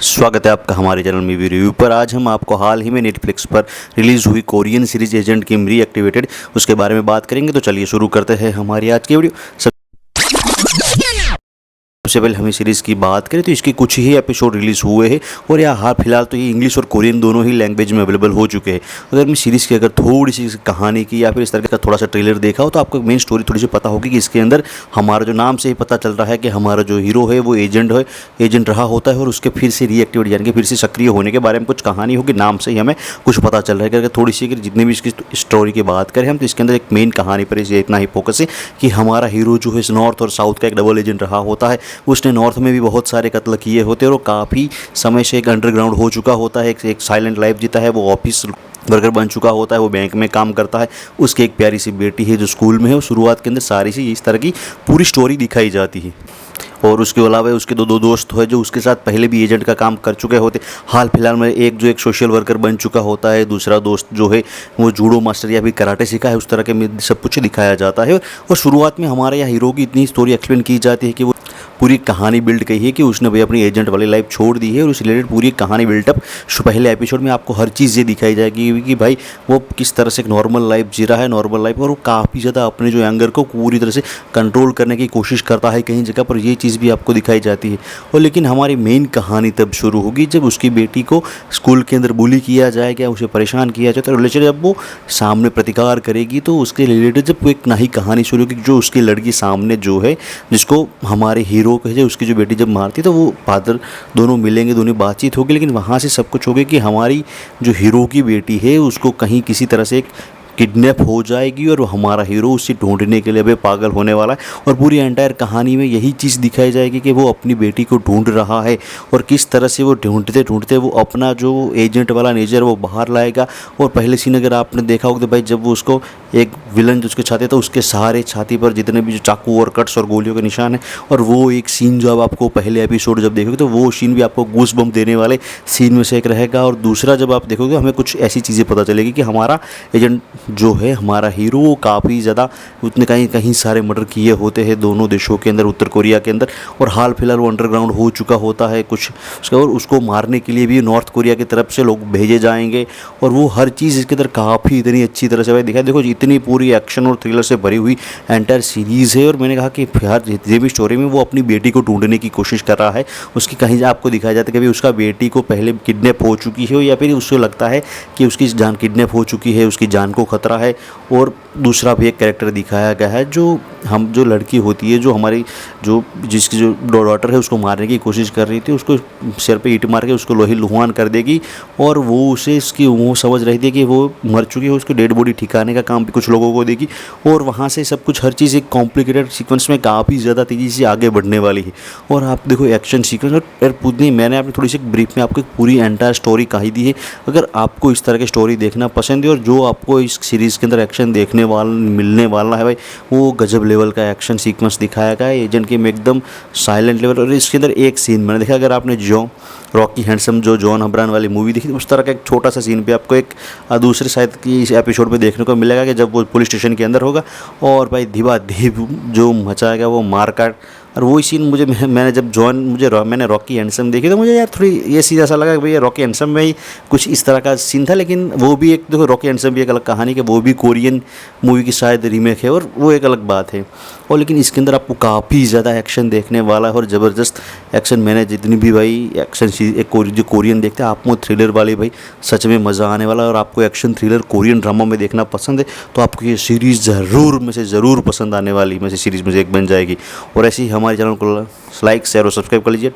स्वागत है आपका हमारे चैनल मूवी रिव्यू पर। आज हम आपको हाल ही में नेटफ्लिक्स पर रिलीज़ हुई कोरियन सीरीज एजेंट किम रीएक्टिवेटेड उसके बारे में बात करेंगे। तो चलिए शुरू करते हैं हमारी आज की वीडियो। सबसे पहले हमें सीरीज़ की बात करें तो इसके कुछ ही एपिसोड रिलीज़ हुए हैं और यह हाल फिलहाल तो ये इंग्लिश और कोरियन दोनों ही लैंग्वेज में अवेलेबल हो चुके हैं। अगर मैं सीरीज़ की अगर थोड़ी सी कहानी की या फिर इस तरह का थोड़ा सा ट्रेलर देखा हो तो आपको मेन स्टोरी थोड़ी सी पता होगी कि इसके अंदर हमारा जो नाम से ही पता चल रहा है कि हमारा जो हीरो है वो एजेंट रहा होता है और उसके फिर से रीएक्टिवेट यानी कि फिर से सक्रिय होने के बारे में कुछ कहानी होगी। नाम से ही हमें कुछ पता चल रहा है। अगर थोड़ी सी जितनी भी इसकी स्टोरी की बात करें हम तो इसके अंदर एक मेन कहानी पर इतना ही फोकस है कि हमारा हीरो जो है नॉर्थ और साउथ का एक डबल एजेंट रहा होता है। उसने नॉर्थ में भी बहुत सारे कत्ल किए होते हैं और काफ़ी समय से एक अंडरग्राउंड हो चुका होता है। एक साइलेंट लाइफ जीता है। वो ऑफिस वर्कर बन चुका होता है। वो बैंक में काम करता है। उसकी एक प्यारी सी बेटी है जो स्कूल में है। और शुरुआत के अंदर सारी सी इस तरह की पूरी स्टोरी दिखाई जाती है। और उसके अलावा उसके दो दोस्त हैं जो उसके साथ पहले भी एजेंट का काम कर चुके होते। हाल फिलहाल में एक सोशल वर्कर बन चुका होता है। दूसरा दोस्त जो है वो जूडो मास्टर या भी कराटे सीखा है। उस तरह के में सब कुछ दिखाया जाता है। और शुरुआत में हमारे यहाँ हीरो की इतनी स्टोरी एक्सप्लेन की जाती है कि वो पूरी कहानी बिल्ड की है कि उसने भाई अपनी एजेंट वाली लाइफ छोड़ दी है। और उस रिलेटेड पूरी कहानी बिल्टअप पहले एपिसोड में आपको हर चीज़ ये दिखाई जाएगी कि भाई वो किस तरह से एक नॉर्मल लाइफ जी रहा है। नॉर्मल लाइफ और वो काफ़ी ज़्यादा अपने जो एंगर को पूरी तरह से कंट्रोल करने की कोशिश करता है। कहीं जगह पर ये चीज़ भी आपको दिखाई जाती है। और लेकिन हमारी मेन कहानी तब शुरू होगी जब उसकी बेटी को स्कूल के अंदर बुली किया जाएगा, उसे परेशान किया जाए। तो रिलेटेड जब वो सामने प्रतिकार करेगी तो उसके रिलेटेड जब वो एक नई कहानी शुरू होगी जो उसकी लड़की सामने जो है जिसको हमारे हीरो कहे उसकी जो बेटी जब मारती तो वो फादर दोनों मिलेंगे, दोनों बातचीत होगी। लेकिन वहाँ से सब कुछ होगा कि हमारी जो हीरो की बेटी है उसको कहीं किसी तरह से एक किडनैप हो जाएगी और हमारा हीरो उसे ढूंढने के लिए भी पागल होने वाला है। और पूरी एंटायर कहानी में यही चीज़ दिखाई जाएगी कि वो अपनी बेटी को ढूंढ रहा है और किस तरह से वो ढूंढते ढूंढते वो अपना जो एजेंट वाला नेचर वो बाहर लाएगा। और पहले सीन अगर आपने देखा होगा तो भाई जब वो उसको एक विलन जो उसके छाती था उसके सारे छाती पर जितने भी जो चाकू और कट्स और गोलियों के निशान है। और वो एक सीन जो अब आपको पहले एपिसोड जब देखोगे तो वो सीन भी आपको गूस बम्प देने वाले सीन में से एक रहेगा। और दूसरा जब आप देखोगे हमें कुछ ऐसी चीज़ें पता चलेगी कि हमारा एजेंट जो है हमारा हीरो वो काफ़ी ज़्यादा उतने कहीं सारे मर्डर किए होते हैं दोनों देशों के अंदर, उत्तर कोरिया के अंदर। और हाल फिलहाल वो अंडरग्राउंड हो चुका होता है कुछ और उसको मारने के लिए भी नॉर्थ कोरिया की तरफ से लोग भेजे जाएंगे। और वो हर चीज़ इसके अंदर काफ़ी इतनी अच्छी तरह से भाई दिखाई देखो इतनी पूरी एक्शन और थ्रिलर से भरी हुई एंटायर सीरीज़ है। और मैंने कहा कि यार जितनी भी स्टोरी में वो अपनी बेटी को ढूंढने की कोशिश कर रहा है। उसकी कहीं आपको दिखाया जाता है कि भाई उसका बेटी को पहले किडनैप हो चुकी है या फिर उसको लगता है कि उसकी जान किडनैप हो चुकी है, उसकी जान को खतरा है। और दूसरा भी एक कैरेक्टर दिखाया गया है जो लड़की होती है जो हमारी जिसकी जो डॉटर है उसको मारने की कोशिश कर रही थी। उसको सिर पे ईंट मार के उसको लोही लुहान कर देगी। और वो उसे वो समझ रही थी कि वो मर चुकी है। उसकी डेड बॉडी ठिकाने का काम भी कुछ लोगों को देगी। और वहाँ से सब कुछ हर चीज़ एक कॉम्प्लिकेटेड सीक्वेंस में काफ़ी ज़्यादा तेज़ी से आगे बढ़ने वाली है। और आप देखो एक्शन सीक्वेंस और पूरी मैंने आपने थोड़ी सी ब्रीफ में आपको पूरी एंटायर स्टोरी कही दी है। अगर आपको इस तरह की स्टोरी देखना पसंद है और जो आपको इस सीरीज़ के अंदर एक्शन मिलने वाला है भाई वो गजब लेवल का एक्शन सीक्वेंस दिखाया गया है एजेंट के में एकदम साइलेंट लेवल। और इसके अंदर एक सीन मैंने देखा अगर आपने रॉकी हैंडसम जो जॉन अब्राहम वाली मूवी देखी उस तरह का एक छोटा सा सीन भी आपको एक दूसरे शायद की इस एपिसोड में देखने को मिलेगा कि जब वो पुलिस स्टेशन के अंदर होगा और भाई धीबा-धीब जो मचाएगा वो मारकाट। और वही सीन मैंने रॉकी हैंडसम देखी तो मुझे यार थोड़ी ये सीन ऐसा लगा कि भैया रॉकी हैंडसम में ही कुछ इस तरह का सीन था। लेकिन वो भी एक देखो रॉकी हैंडसम भी एक अलग कहानी कि वो भी कोरियन मूवी की शायद रीमेक है और वो एक अलग बात है। और लेकिन इसके अंदर आपको काफ़ी ज़्यादा एक्शन देखने वाला है और ज़बरदस्त एक्शन। मैंने जितनी भी भाई एक्शन जो कोरियन देखते हैं आपको थ्रिलर वाली भाई सच में मज़ा आने वाला है। और आपको एक्शन थ्रिलर कोरियन ड्रामा में देखना पसंद है तो आपको ये सीरीज़ ज़रूर पसंद आने वाली में से सीरीज़ में से एक बन जाएगी। और ऐसी हमारे चैनल को लाइक शेयर और सब्सक्राइब कर लीजिए।